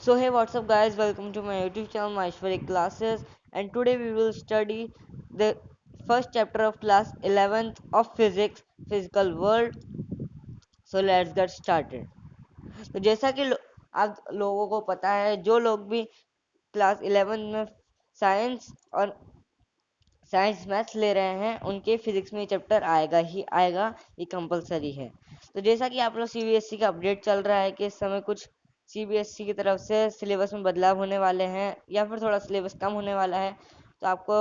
So hey, what's up guys, welcome to my YouTube channel Maheshwari Classes, and today we will study the first chapter of class 11th of physics, physical world. So let's get started. तो जैसा कि आप लोगों को पता है, जो लोग भी क्लास 11 में साइंस और साइंस मैथ्स ले रहे हैं उनके फिजिक्स में चैप्टर आएगा ही आएगा, ये कंपलसरी है। तो जैसा कि आप लोग सीबीएसई का अपडेट चल रहा है कि इस समय कुछ सीबीएसई की तरफ से सिलेबस में बदलाव होने वाले हैं या फिर थोड़ा सिलेबस कम होने वाला है, तो आपको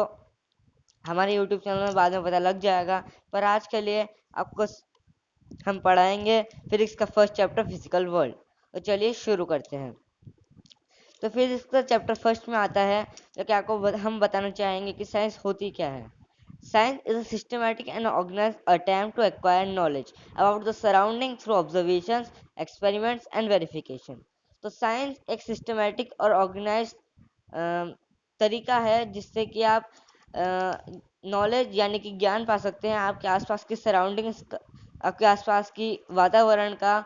हमारे यूट्यूब चैनल में बाद में पता लग जाएगा। पर आज के लिए आपको हम पढ़ाएंगे फिजिक्स का फर्स्ट चैप्टर फिजिकल वर्ल्ड। तो चलिए शुरू करते हैं। तो फिजिक्स का चैप्टर फर्स्ट में आता है, जो कि आपको हम बताना चाहेंगे कि साइंस होती क्या है। Science is a systematic and organized attempt to acquire knowledge about the surrounding through observations, experiments and verification. तो साइंस एक सिस्टमेटिक और ऑर्गेनाइज तरीका है जिससे कि आप नॉलेज यानी कि ज्ञान पा सकते हैं आपके आसपास की सराउंडिंग्स, आपके आसपास की वातावरण का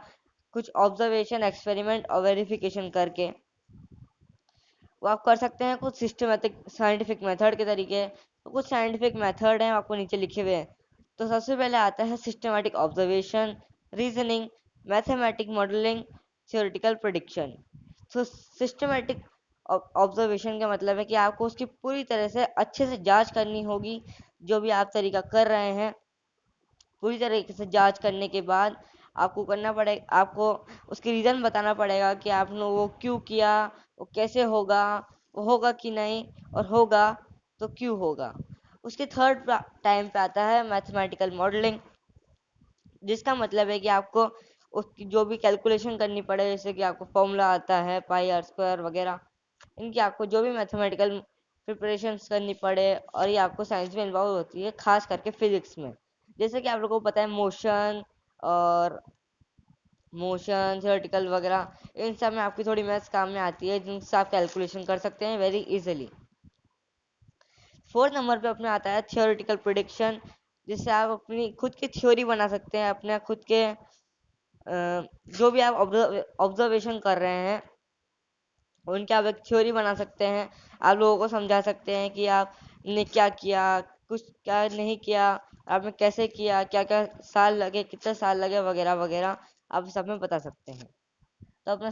कुछ ऑब्जर्वेशन, एक्सपेरिमेंट और वेरिफिकेशन करके। वो आप कर सकते हैं कुछ सिस्टमेटिक साइंटिफिक मेथड के तरीके। तो कुछ साइंटिफिक मेथड हैं आपको नीचे लिखे हुए हैं। तो सबसे पहले आता है systematic observation, reasoning, mathematic modelling, theoretical prediction. तो सिस्टमेटिक ऑब्जर्वेशन का मतलब है कि आपको उसकी पूरी तरह से अच्छे से जांच करनी होगी। जो भी आप तरीका कर रहे हैं पूरी तरीके से जांच करने के बाद आपको करना पड़ेगा, आपको उसके रीज़न बताना पड़ेगा कि आपने वो क्यों किया, वो कैसे होगा, वो होगा कि नहीं, और होगा तो क्यों होगा। उसके थर्ड टाइम पे आता है मैथमेटिकल मॉडलिंग, जिसका मतलब है कि आपको उसकी जो भी कैलकुलेशन करनी पड़े, जैसे कि आपको फॉर्मूला आता है पाई आर स्क्वायर वगैरह, इनकी आपको जो भी मैथमेटिकल प्रिपरेशंस करनी पड़े, और ये आपको साइंस में इन्वॉल्व होती है, खास करके फिजिक्स में। जैसे कि आप लोगों को पता है और मोशन थ्योरेटिकल वगैरह, इन सब में आपकी थोड़ी मैथ्स काम में आती है, जिनसे आप कैलकुलेशन कर सकते हैं वेरी इजीली। फोर्थ नंबर पे अपने आता है थियोरेटिकल प्रिडिक्शन, जिससे आप अपनी खुद की थ्योरी बना सकते हैं, अपने खुद के जो भी आप ऑब्जर्वेशन कर रहे हैं उनके आप एक थ्योरी बना सकते हैं। आप लोगों को समझा सकते हैं कि आपने क्या किया, कुछ क्या नहीं किया, आपने कैसे किया, क्या क्या साल लगे, कितने साल लगे वगैरह वगैरह, आप सब में बता सकते हैं। तो अपना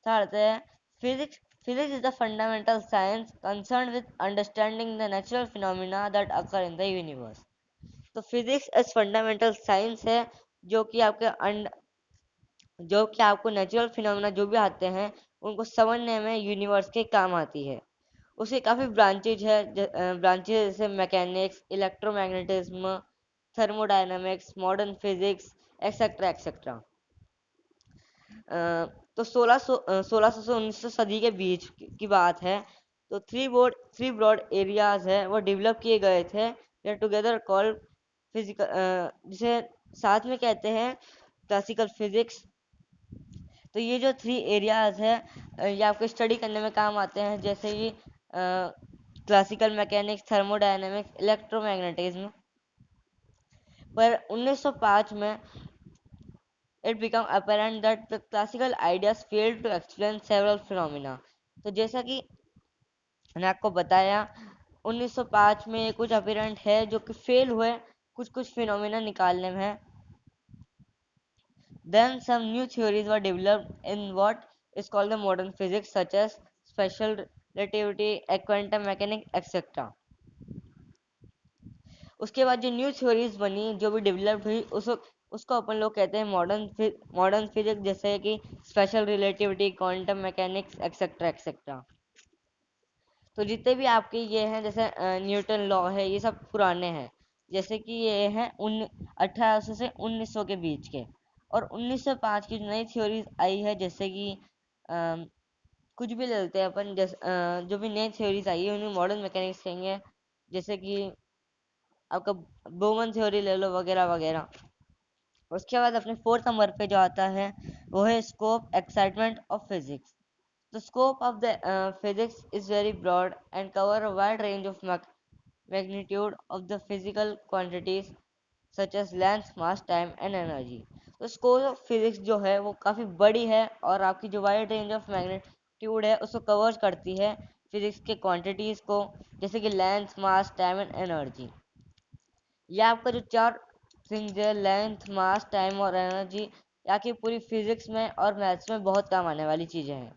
थर्ड है physics. Physics is the fundamental science concerned with understanding the natural phenomena that occur in the universe. तो फिजिक्स एक फंडामेंटल साइंस है जो कि आपको नेचुरल फिनोमेना जो भी आते हैं उनको समझने में यूनिवर्स के काम आती है। उसके काफ़ी ब्रांचेज है, ब्रांचेज जैसे mechanics, electromagnetism, thermodynamics, modern physics, etcetera etcetera. तो 1600 से 1900 सदी के बीच की बात है। तो थ्री ब्रॉड एरियाज है वो डेवलप किए गए थे, दे टुगेदर कॉल्ड फिजिकल, जिसे साथ में कहते हैं क्लासिकल फिजिक्स। तो ये जो थ्री एरियाज है ये आपको स्टडी करने में काम आते हैं, जैसे कि क्लासिकल मैकेनिक्स, थर्मोडायनेमिक्स, इलेक्ट्रोमैग्नेटिज्म। पर 1905 में it became apparent that the classical ideas failed to explain several phenomena. तो जैसा कि मैंने आपको बताया 1905 में ये कुछ अपीरेंट है जो कि फेल हुए कुछ कुछ फिनोमेना निकालने में। Then some new theories were developed in what is called the modern physics, such as special relativity, quantum mechanics, etc. उसके बाद जो न्यू थ्योरीज बनी, जो भी डेवलप हुई, उसको अपन लोग कहते हैं मॉडर्न फिजिक्स, जैसे कि special relativity, quantum mechanics, etcetera etcetera. तो जितने भी आपके ये हैं, जैसे न्यूटन लॉ है, ये सब पुराने हैं। जैसे कि ये हैं 1800 से 1900 के बीच के। और 1905 की जो नई थ्योरीज आई है, जैसे कि अम, कुछ भी ले लेते हैं अपन, जैसे जो भी नई थ्योरीज आई है उन्हें मॉडर्न मैकेनिक्स कहेंगे। जैसे कि आपका बोमन थ्योरी ले लो वगैरह वगैरह। उसके बाद अपने फोर्थ नंबर पे जो आता है वो है scope excitement of physics. The scope of the physics is very broad and cover a wide range of magnitude of the physical quantities such as length, mass, time and energy. तो scope of physics जो है वो काफ़ी बड़ी है, और आपकी जो वाइड रेंज ऑफ एप्टीट्यूड है उसको कवर करती है फिजिक्स के क्वांटिटीज को, जैसे कि length, mass, time and energy. ये आपका जो चार थिंग्स है, लेंथ, मास, टाइम और एनर्जी, ये आपकी पूरी फिजिक्स में और मैथ्स में बहुत काम आने वाली चीजें हैं।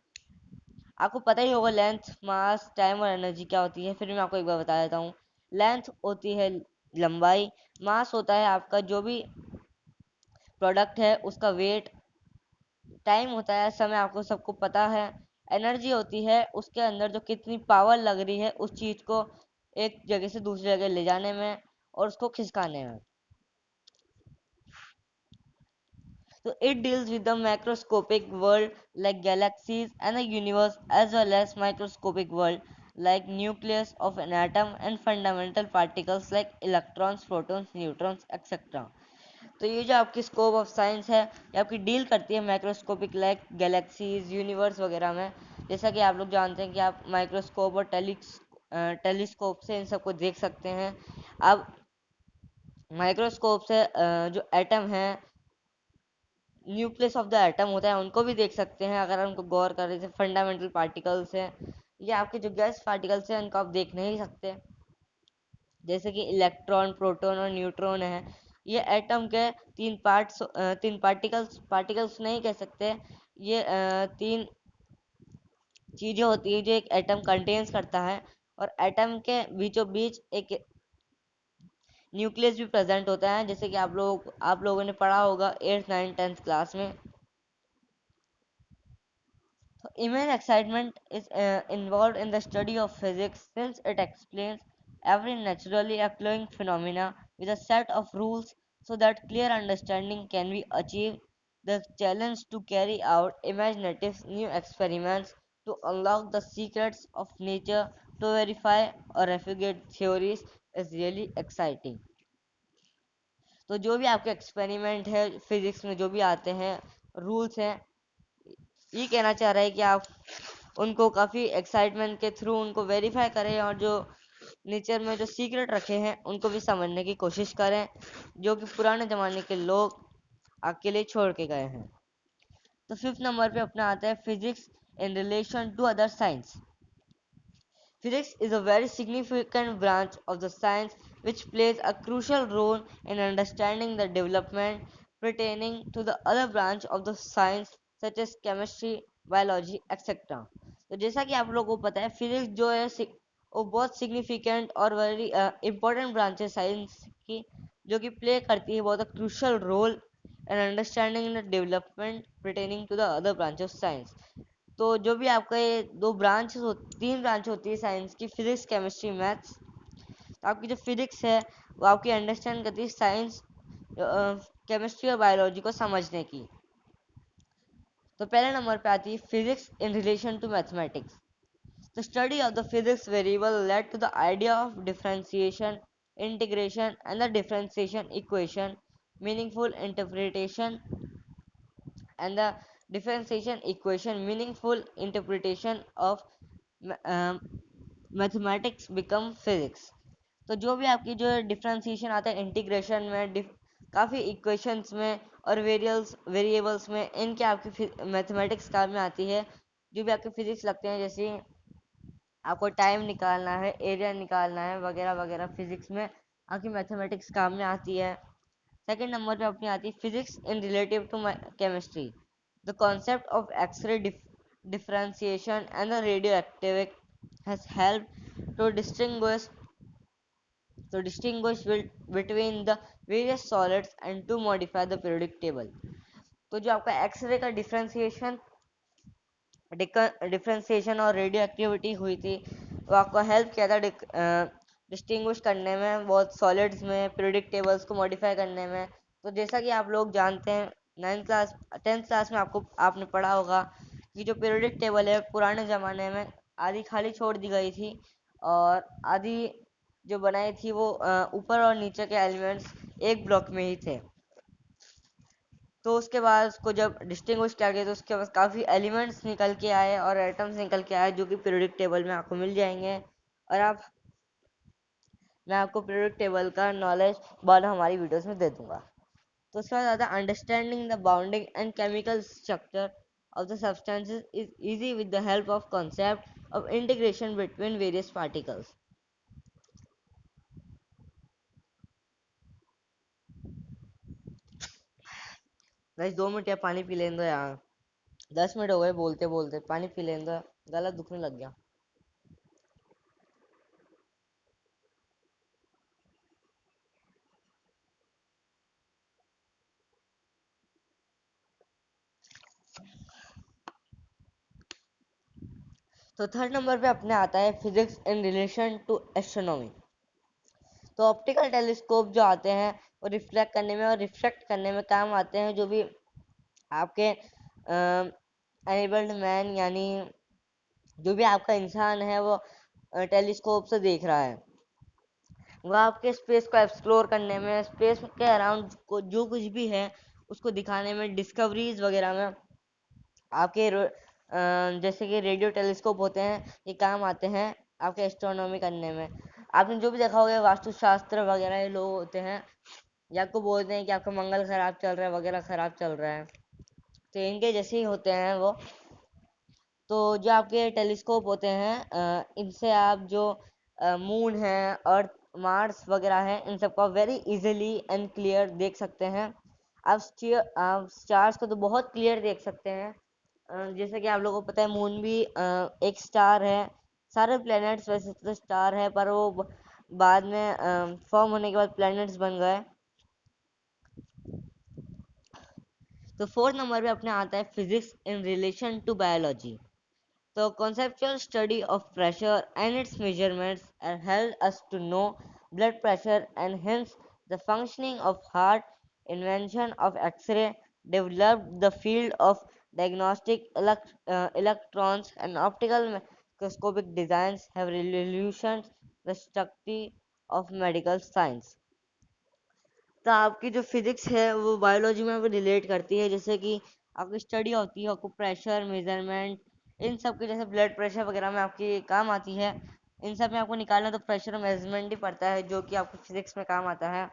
आपको पता ही होगा लेंथ, मास, टाइम और एनर्जी क्या होती है, फिर मैं आपको एक बार बता देता हूँ। लेंथ होती है लंबाई, मास होता है आपका जो भी प्रोडक्ट है उसका वेट, टाइम होता है समय, आपको सबको पता है। एनर्जी होती है उसके अंदर जो कितनी पावर लग रही है उस चीज को एक जगह से दूसरी जगह ले जाने में और उसको खिसकाने में। So it deals with the macroscopic world like galaxies and the universe, as well as microscopic world like nucleus of an atom and fundamental particles like electrons, protons, neutrons, etc. तो ये जो आपकी स्कोप ऑफ साइंस है ये आपकी deal करती है microscopic like galaxies, universe वगैरह में। जैसा कि आप लोग जानते हैं कि आप माइक्रोस्कोप और टेलीस्कोप से इन सबको देख सकते हैं। अब माइक्रोस्कोप से जो एटम है, न्यूक्लियस ऑफ द एटम होता है, उनको भी देख सकते हैं अगर उनको गौर करें। जैसे फंडामेंटल पार्टिकल्स हैं, ये आपके जो गैस पार्टिकल्स हैं उनको आप देख नहीं सकते, जैसे कि इलेक्ट्रॉन, प्रोटॉन और न्यूट्रॉन है। ये एटम के तीन पार्ट्स, तीन पार्टिकल्स नहीं कह सकते, ये तीन चीजें होती है जो एक एटम कंटेन्स करता है। और एटम के बीचों बीच एक न्यूक्लियस भी प्रेजेंट होता है, जैसे कि आप लोगों ने पढ़ा होगा 8th 9th 10th क्लास में। Immense excitement is involved in the study of physics since it explains every naturally occurring phenomena with a set of rules so that clear understanding can be achieved. The challenge to carry out imaginative new experiments to unlock the secrets of nature, to verify or refute theories is really exciting. तो जो भी आपके experiment है physics में, जो भी आते हैं रूल्स हैं, ये कहना चाह रहा है कि आप उनको काफ़ी एक्साइटमेंट के थ्रू उनको वेरीफाई करें और जो नेचर में जो सीक्रेट रखे हैं उनको भी समझने की कोशिश करें, जो कि पुराने ज़माने के लोग आपके लिए छोड़ के गए हैं। तो 5th नंबर पे अपना आता है physics in relation to other science. Physics is a very significant branch of the science which plays a crucial role in understanding the development pertaining to the other branch of the science such as chemistry, biology, etc. तो जैसा कि आप लोगों को पता है physics जो है वो बहुत सिग्निफिकेंट और वेरी इंपॉर्टेंट ब्रांच है साइंस की, जो कि प्ले करती है बहुत crucial role in understanding the development pertaining to the other branch of science। तो जो भी आपका ये तीन ब्रांच होती है साइंस की, फिजिक्स, केमिस्ट्री, मैथ्स। तो आपकी जो फिजिक्स है वो आपकी अंडरस्टैंड करती है साइंस, केमिस्ट्री और बायोलॉजी को समझने की। तो पहले नंबर पे आती है physics in relation to mathematics. The study of the physics variable led to the idea of differentiation, integration and the differentiation equation, meaningful interpretation and the differentiation equation, meaningful interpretation of mathematics become physics. तो जो भी आपकी जो differentiation आता है integration में, काफ़ी equations में और वेरिएबल्स में, इनके आपकी मैथमेटिक्स काम में आती है। जो भी आपके फिजिक्स लगते हैं, जैसे आपको टाइम निकालना है, एरिया निकालना है वगैरह वगैरह, फिजिक्स में आपकी मैथमेटिक्स काम में आती है। सेकेंड नंबर पे अपनी आती है physics in relative to chemistry. The concept of X-ray differentiation and the radioactive has helped to distinguish between the various solids and to modify the periodic table। तो जो आपका एक्सरे का डिफरेंशिएशन और radio activity हुई थी, वो आपको help किया था डिस्टिंग्विश करने में, बहुत सॉलिड्स में पीरियोडिक टेबल्स को मॉडिफाई करने में। तो जैसा कि आप लोग जानते हैं 10th क्लास में आपने पढ़ा होगा कि जो पीरियोडिक टेबल है पुराने ज़माने में आधी खाली छोड़ दी गई थी, और आधी जो बनाई थी वो ऊपर और नीचे के एलिमेंट्स एक ब्लॉक में ही थे। तो उसके बाद उसको जब डिस्टिंग्विश किया गया तो उसके बाद काफ़ी एलिमेंट्स निकल के आए और एटम्स निकल के आए, जो कि पीरियोडिक टेबल में आपको मिल जाएंगे। और मैं आपको पीरियोडिक टेबल का नॉलेज बाद हमारी वीडियोस में दे दूंगा। तो उसके बाद आता है understanding the bounding and chemical structure of the substances is easy with the help of concept of integration between various particles. Guys 2 minute या पानी पी लेने दो यार। 10 मिनट हो गए बोलते बोलते, पानी पी लेने दो, गला दुखने लग गया। तो थर्ड नंबर पे अपने आता है physics in relation to astronomy. तो ऑप्टिकल टेलीस्कोप जो आते हैं वो रिफ्लेक्ट करने में और रिफ्रैक्ट करने में काम आते हैं। जो भी आपके एनेबल्ड मैन यानी जो भी आपका इंसान है वो टेलीस्कोप से देख रहा है, वो आपके स्पेस को एक्सप्लोर करने में, स्पेस के अराउंड को जो कुछ भी है उसको दिखाने में, डिस्कवरीज वगैरह में आपके जैसे कि रेडियो टेलीस्कोप होते हैं, ये काम आते हैं आपके एस्ट्रोनॉमी करने में। आपने जो भी देखा होगा वास्तुशास्त्र वगैरह ये लोग होते हैं, ये आपको बोलते हैं कि आपका मंगल खराब चल रहा है वगैरह, खराब चल रहा है, तो इनके जैसे ही होते हैं वो। तो जो आपके टेलीस्कोप होते हैं इनसे आप जो मून है, अर्थ, मार्स वगैरह है, इन सबको वेरी इजीली एंड क्लियर देख सकते हैं। आप स्टार्स को तो बहुत क्लियर देख सकते हैं। जैसे कि आप लोगों को पता है मून भी एक स्टार है। सारे प्लैनेट्स वैसे तो स्टार है, पर वो बाद में फॉर्म होने के बाद प्लैनेट्स बन गए। तो फोर्थ नंबर पे अपने आता है physics in relation to biology. The conceptual study of pressure and its measurements helped us to know blood pressure and hence the functioning of heart. Invention of X-ray developed the field of diagnostic electrons and optical microscopic designs have revolutionized the study of medical science. तो आपकी जो physics है वो biology में भी relate करती है। जैसे कि आपकी स्टडी होती है, आपको प्रेशर मेजरमेंट इन सब के, जैसे ब्लड प्रेशर वगैरह में आपकी काम आती है। इन सब में आपको निकालना तो प्रेशर मेजरमेंट ही पड़ता है, जो कि आपको फिजिक्स में काम आता है।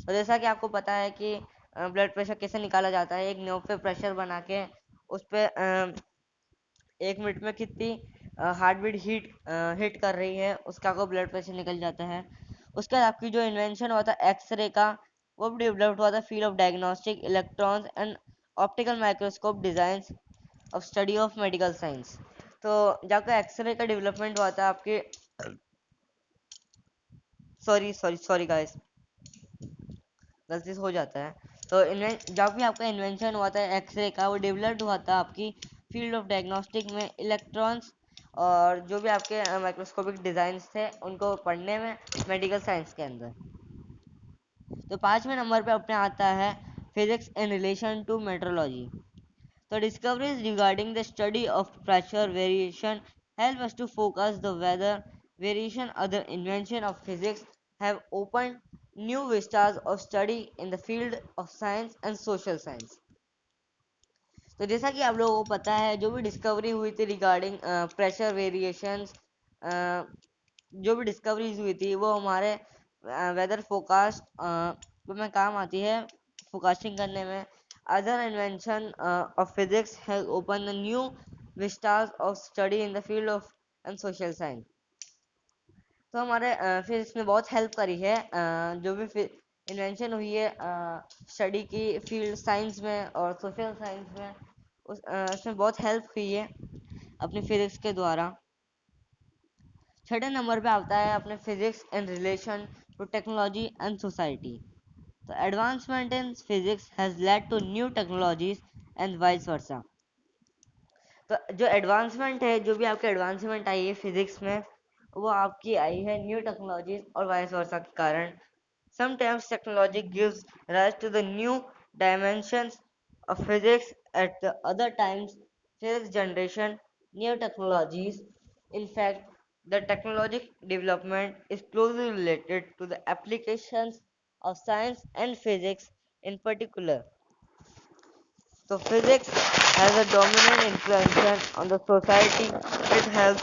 तो जैसा कि आपको पता है कि ब्लड प्रेशर कैसे निकाला जाता है, एक नोब पे प्रेशर बना के उस पर 1 मिनट में कितनी हार्ट बीट हिट कर रही है उसका आपको ब्लड प्रेशर निकल जाता है। उसके बाद आपकी जो इन्वेंशन हुआ था एक्सरे का, वो भी डेवलप्ड हुआ था field of diagnostic electrons and optical microscope designs of study of medical science. तो जब एक्सरे का डेवलपमेंट हुआ था आपके, सॉरी सॉरी सॉरी गाइस, गलती से हो जाता है। तो जब भी आपका इन्वेंशन हुआ था एक्सरे का, वो डेवलप्ड हुआ था आपकी फील्ड ऑफ डायग्नोस्टिक में, इलेक्ट्रॉन्स और जो भी आपके माइक्रोस्कोपिक डिजाइंस थे उनको पढ़ने में, मेडिकल साइंस के अंदर। तो 5वें नंबर पे अपने आता है physics in relation to metrology. तो discoveries regarding the study of pressure variation help us to focus the weather variation. Other invention of physics have opened new vistas of study in the field of science and social science. तो जैसा कि आप लोगों को पता है, जो भी डिस्कवरी हुई थी रिगार्डिंग प्रेशर वेरिएशंस, जो भी डिस्कवरीज हुई थी वो हमारे वेदर फोरकास्ट में काम आती है, फोरकास्टिंग करने में। Other invention of physics has open the new Vistas of study in the field of and social science. तो हमारे फिजिक्स ने बहुत हेल्प करी है, जो भी इन्वेंशन हुई है स्टडी की फील्ड साइंस में और सोशल साइंस में, उसमें बहुत हेल्प हुई है अपनी फिजिक्स के द्वारा। छठे नंबर पे आता है अपने physics in relation to technology and society. तो advancement in physics has led to new technologies and vice versa. तो जो एडवांसमेंट है, जो भी आपकी एडवांसमेंट आई है फिजिक्स में, वो आपकी आई है न्यू टेक्नोलॉजीज और वाइस वर्सा के कारण। Sometimes technology gives rise to the new dimensions of physics at the other times physics generation new technologies. In fact, the technological development is closely related to the applications of science and physics in particular. So physics has a dominant influence on the society. It helps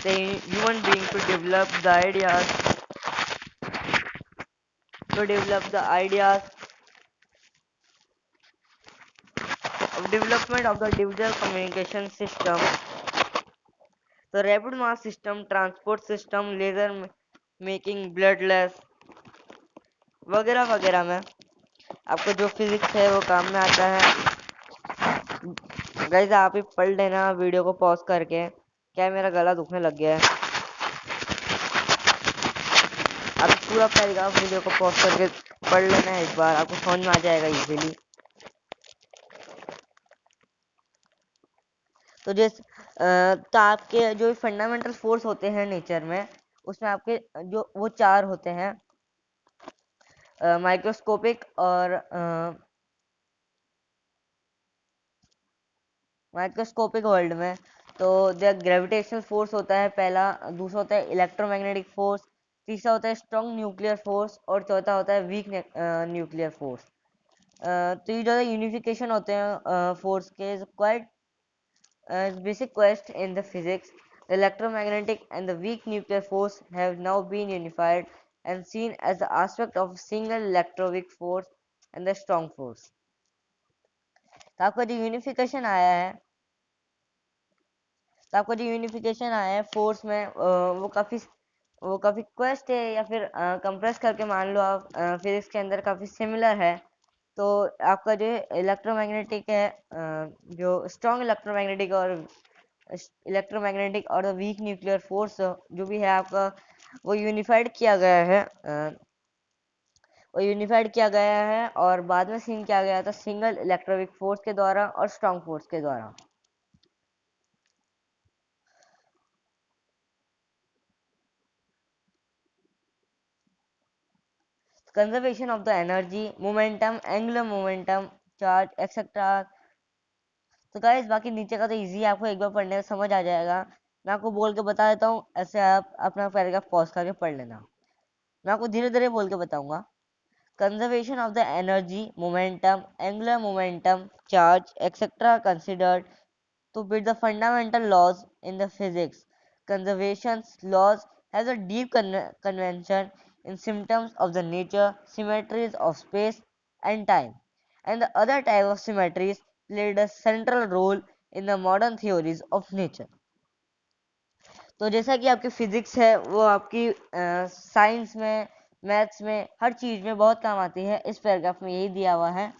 the human being to develop the ideas development of the digital communication system, the rapid mass system, transport system, laser making bloodless वगैरह वगैरह में आपको जो physics है वो काम में आता है। गाइस आप ही पढ़ लेना वीडियो को पॉज करके, क्या मेरा गला दुखने लग गया है। आप पूरा पैराग्राफ वीडियो को पॉज करके पढ़ लेना है, एक बार आपको समझ में आ जाएगा इजीली। तो तो आपके जो फंडामेंटल फोर्स होते हैं नेचर में, उसमें आपके जो वो चार होते हैं, माइक्रोस्कोपिक और माइक्रोस्कोपिक वर्ल्ड में तो ग्रेविटेशनल फोर्स होता है पहला, दूसरा होता है इलेक्ट्रोमैग्नेटिक फोर्स, तीसरा होता है स्ट्रॉन्ग न्यूक्लियर फोर्स और चौथा होता है वीक न्यूक्लियर फोर्स। तो ये जो यूनिफिकेशन होते हैं फोर्स के quite basic quest in the physics. The electromagnetic and the weak nuclear force have now been unified and seen as the aspect of a single electroweak force and the strong force. तो आपका जो unification आया है force में वो काफी quest है या फिर कंप्रेस करके मान लो आप फिजिक्स के अंदर काफी सिमिलर है। तो आपका जो इलेक्ट्रोमैग्नेटिक है, जो स्ट्रॉन्ग इलेक्ट्रोमैग्नेटिक और वीक न्यूक्लियर फोर्स जो भी है आपका, वो यूनिफाइड किया गया है और बाद में सीन किया गया था सिंगल इलेक्ट्रोविक फोर्स के द्वारा और स्ट्रॉन्ग फोर्स के द्वारा। Conservation of the energy, momentum, angular momentum, charge etcetera. तो गाइस बाकी नीचे का तो इजी है, आपको एक बार पढ़ने में समझ आ जाएगा। मैं आपको बोल के बता देता हूँ, ऐसे आप अपना पैराग्राफ पॉज करके पढ़ लेना। मैं आपको धीरे धीरे बोल के बताऊंगा। Conservation of the energy, momentum, angular momentum, charge etcetera considered to build the fundamental laws in the physics. Conservation laws has a deep convention in symptoms of the nature, symmetries of space and time, and the other type of symmetries played a central role in the modern theories of nature. तो जैसा कि आपकी physics है वो आपकी science में, maths में, हर चीज में बहुत काम आती है, इस पैराग्राफ में यही दिया हुआ है।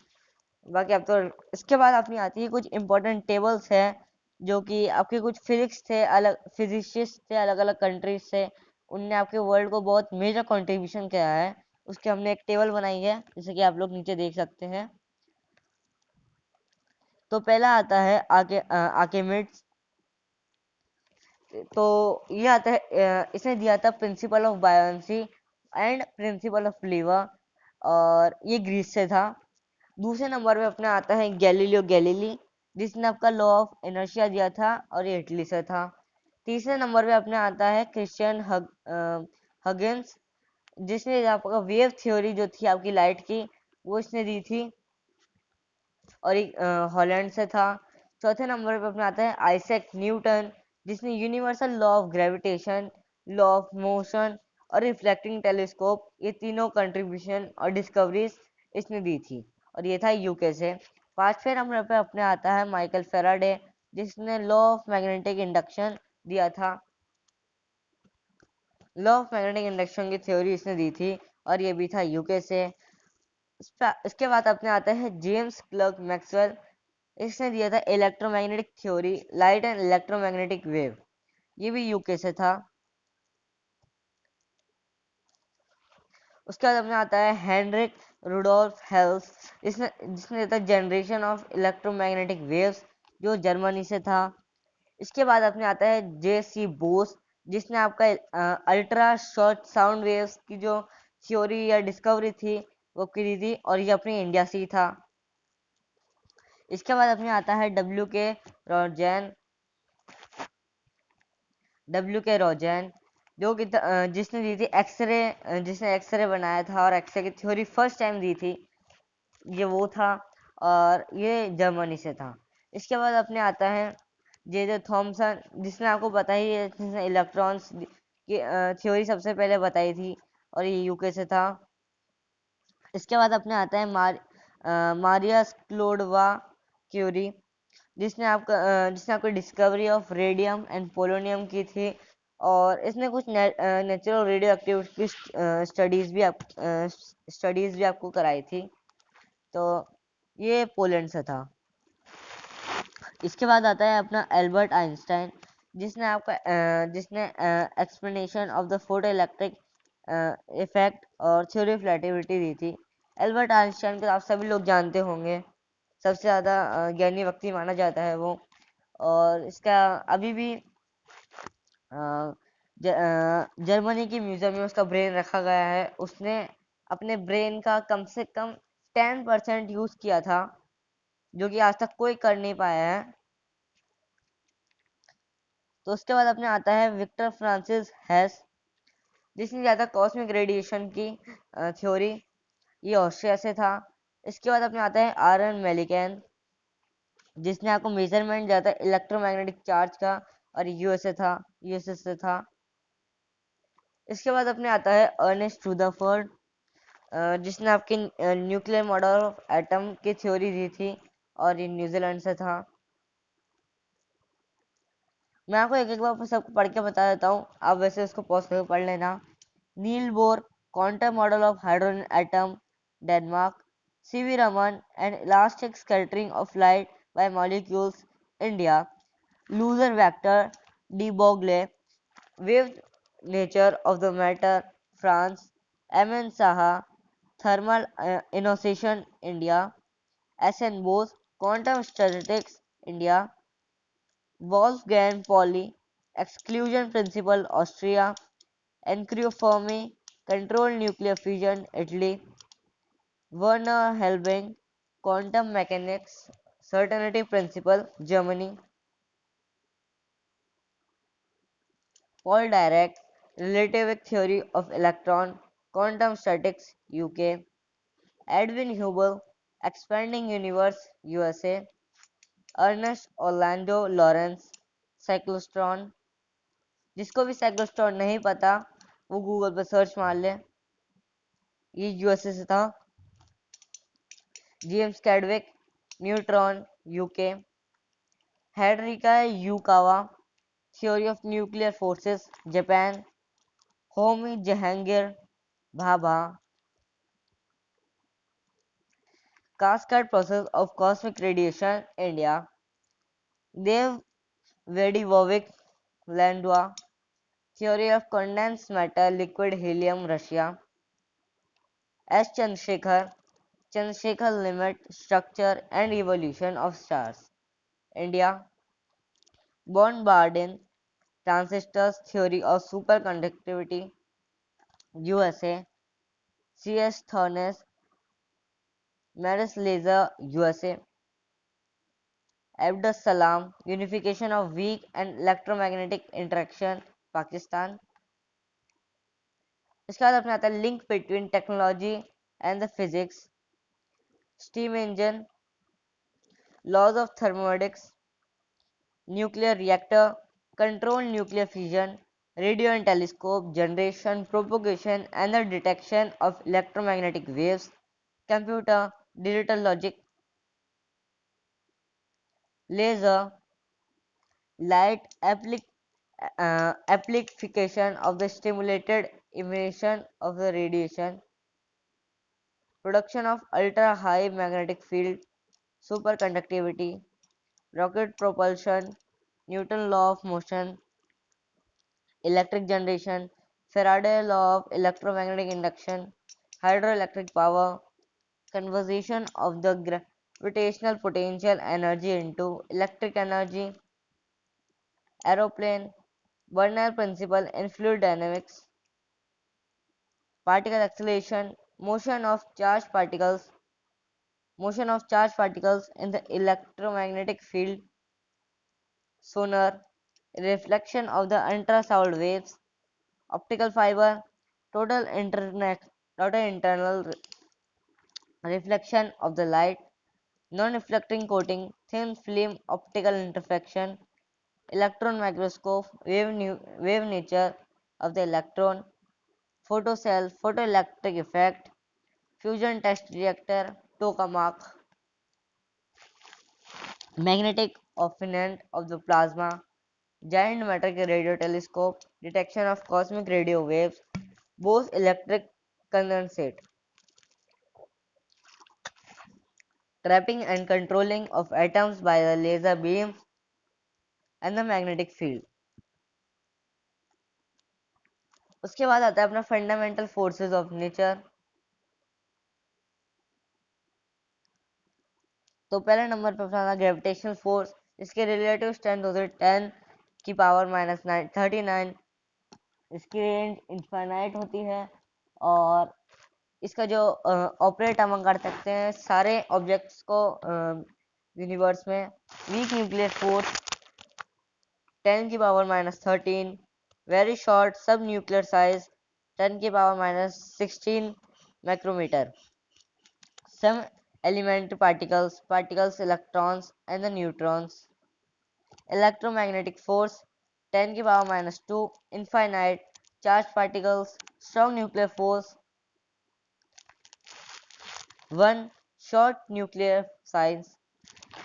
बाकी अब तो इसके बाद अपनी आती है कुछ इंपॉर्टेंट टेबल्स है, जो कि आपके कुछ फिजिक्स थे, अलग फिजिसिस्ट थे अलग अलग कंट्रीज से, उनने आपके वर्ल्ड को बहुत मेजर कंट्रीब्यूशन किया है, उसके हमने एक टेबल बनाई है जैसे कि आप लोग नीचे देख सकते हैं। तो पहला आता है आर्किमिड्स। तो ये आता है, इसने दिया था principle of buoyancy and principle of lever, और ये ग्रीस से था। दूसरे नंबर पे अपना आता है गैलीलियो गैलीली, जिसने आपका लॉ ऑफ इनर्शिया दिया था और ये इटली से था। तीसरे नंबर पे अपने आता है क्रिश्चियन हगिंस, जिसने आपका वेव थ्योरी जो थी आपकी लाइट की वो इसने दी थी और एक हॉलैंड से था। चौथे नंबर पे अपना आता है आइजैक न्यूटन, जिसने universal law of gravitation, law of motion और रिफ्लेक्टिंग टेलीस्कोप, ये तीनों कंट्रीब्यूशन और डिस्कवरीज इसने दी थी और ये था यूके से। पांचवें नंबर पे अपने आता है माइकल फेराडे, जिसने लॉ ऑफ मैग्नेटिक इंडक्शन दिया था। लॉ ऑफ मैग्नेटिक इंडक्शन की थ्योरी इसने दी थी और ये भी था यूके से। इसके बाद अपने आता है जेम्स क्लर्क मैक्सवेल, इसने दिया था electromagnetic theory, light and electromagnetic wave, ये भी यूके से था। उसके बाद अपने आता है हेनरिक रुडोल्फ हेल्स, जिसने दिया था जनरेशन ऑफ इलेक्ट्रोमैग्नेटिक वेव्स, जो जर्मनी से था। इसके बाद अपने आता है जे सी बोस, जिसने आपका अल्ट्रा शॉर्ट साउंड वेव्स की जो थ्योरी या डिस्कवरी थी वो की थी और ये अपनी इंडिया से ही था। इसके बाद अपने आता है डब्ल्यू के रोजन, जो कि जिसने दी थी एक्सरे, जिसने एक्सरे बनाया था और एक्सरे की थ्योरी फर्स्ट टाइम दी थी, ये वो था और ये जर्मनी से था। इसके बाद अपने आता है जे जे थॉमसन, जिसने आपको पता ही है, जिसने इलेक्ट्रॉन्स की थ्योरी सबसे पहले बताई थी और ये यूके से था। इसके बाद अपने आता है मारिया स्क्लोडवा, क्यूरी, जिसने आपको discovery of radium and polonium की थी, और इसने कुछ नेचुरल रेडियो एक्टिविटी स्टडीज भी आपको कराई थी। तो ये पोलैंड से था। इसके बाद आता है अपना एल्बर्ट आइंस्टाइन, जिसने explanation of the photo electric effect और थ्योरी ऑफ रिलेटिविटी दी थी। एल्बर्ट आइंस्टाइन को आप सभी लोग जानते होंगे, सबसे ज़्यादा ज्ञानी व्यक्ति माना जाता है वो। और इसका अभी भी जर्मनी की म्यूजियम में उसका ब्रेन रखा गया है। उसने अपने ब्रेन का कम से कम 10% यूज किया था, जो कि आज तक कोई कर नहीं पाया है। तो उसके बाद अपने आता है विक्टर फ्रांसिस हेस, जिसने ज़्यादा कॉस्मिक रेडिएशन की थ्योरी, ये ऑस्ट्रिया से था। इसके बाद अपने आता है आरन मेलिकन, जिसने आपको मेजरमेंट दिया था इलेक्ट्रोमैग्नेटिक चार्ज का, और यूएसए से था। इसके बाद अपने आता है अर्नेस्ट रदरफोर्ड, जिसने आपके न्यूक्लियर मॉडल ऑफ एटम की थ्योरी दी थी, और ये न्यूजीलैंड से था। मैं आपको एक एक बार सबको पढ़ के बता देता हूँ, आप वैसे इसको पॉज करके पढ़ लेना। Niels Bohr, quantum model of hydrogen atom, Denmark. C V Raman and elastic scattering of light by molecules, India. Louis Victor, de Broglie. Wave nature of the matter, France. M N Saha, thermal ionisation, India. S N Bose, quantum statistics, India. Wolfgang Pauli, exclusion principle, Austria. Enrico Fermi, controlled nuclear fusion, Italy. Werner Helbing, quantum mechanics, certainty principle, Germany. Paul Dirac, relativistic theory of electron, quantum statics, UK. Edwin Hubble, expanding universe, USA. Ernest Orlando Lawrence, cyclotron. जिसको भी साइक्लोस्ट्रॉन नहीं पता वो Google पे search मार ले, ये USA से था। James Chadwick, neutron, UK. हेनरिका Yukawa, theory of nuclear forces, Japan. Homi Jehangir Bhabha, cascade process of cosmic radiation, India. देव Davidovich Landau, theory of condensed matter liquid helium, Russia. S Chandrasekhar limit, structure and evolution of stars, India. Bombardin, transistors, theory of superconductivity, USA. C.S. Thornes, Maris laser, USA. Abdus Salam, unification of weak and electromagnetic interaction, Pakistan. इसके बाद अपने आता है link between technology and the physics, steam engine, laws of thermodynamics, nuclear reactor, control nuclear fusion, radio and telescope, generation, propagation, and the detection of electromagnetic waves, computer, digital logic, laser, light amplification of the stimulated emission of the radiation, production of ultra high magnetic field, superconductivity, rocket propulsion, Newton law of motion, electric generation, Faraday law of electromagnetic induction, hydroelectric power, conversion of the gravitational potential energy into electric energy, aeroplane, Bernal principle in fluid dynamics, particle acceleration, motion of charged particles in the electromagnetic field, sonar, reflection of the ultrasound waves, optical fiber, total internal reflection of the light, non-reflecting coating, thin film optical intersection, electron microscope, wave nature of the electron, photocell, photoelectric effect, fusion test reactor, tokamak. Magnetic confinement of the plasma, giant matter के radio telescope, detection of cosmic radio waves, Bose electric condensate, trapping and controlling of atoms by the laser beams and the magnetic field. उसके बाद आता है अपना fundamental forces of nature. तो पहले number पे अपना ग्रेविटेशनल फोर्स, इसके रिलेटिव स्ट्रेंथ होते हैं 10 की पावर माइनस 39। इसकी रेंज इनफाइनाइट होती है और इसका जो ऑपरेट हम कर सकते हैं सारे ऑब्जेक्ट्स को यूनिवर्स में। वीक न्यूक्लियर फोर्स 10 की power minus 13। Very short subnuclear size 10 की power minus 16 micrometre. Some elementary particles, electrons and the neutrons. Electromagnetic force 10 की power minus 2, infinite. Charged particles, strong nuclear force 1, short nuclear size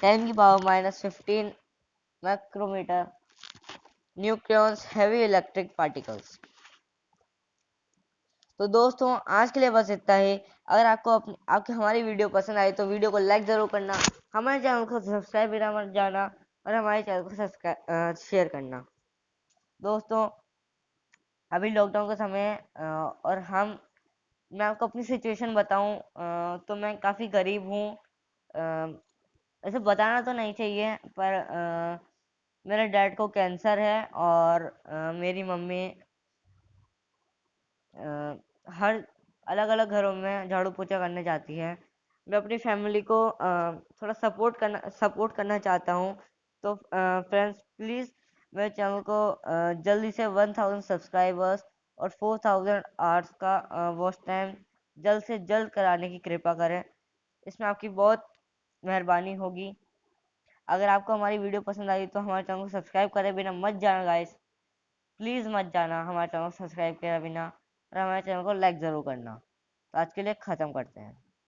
10 की power minus 15 micrometer. Nucleons, heavy electric particles. तो दोस्तों आज के लिए बस इतना ही। अगर आपकी हमारी वीडियो पसंद आई तो वीडियो को लाइक ज़रूर करना, हमारे चैनल को सब्सक्राइब भी ना मत जाना और हमारे चैनल को सब्सक्राइब शेयर करना। दोस्तों अभी लॉकडाउन का समय है और मैं आपको अपनी सिचुएशन बताऊं तो मैं काफ़ी गरीब हूँ। ऐसे बताना तो नहीं चाहिए पर मेरे डैड को कैंसर है और मेरी मम्मी हर अलग अलग घरों में झाड़ू पोछा करने जाती है। मैं अपनी फैमिली को थोड़ा सपोर्ट करना चाहता हूँ। तो फ्रेंड्स प्लीज़ मेरे चैनल को जल्दी से 1000 सब्सक्राइबर्स और 4000 आवर्स का वॉच टाइम जल्द से जल्द कराने की कृपा करें। इसमें आपकी बहुत मेहरबानी होगी। अगर आपको हमारी वीडियो पसंद आई तो हमारे चैनल को सब्सक्राइब करे बिना मत जाना गाइस, प्लीज़ मत जाना हमारे चैनल को सब्सक्राइब करे बिना और हमारे चैनल को लाइक ज़रूर करना। तो आज के लिए ख़त्म करते हैं।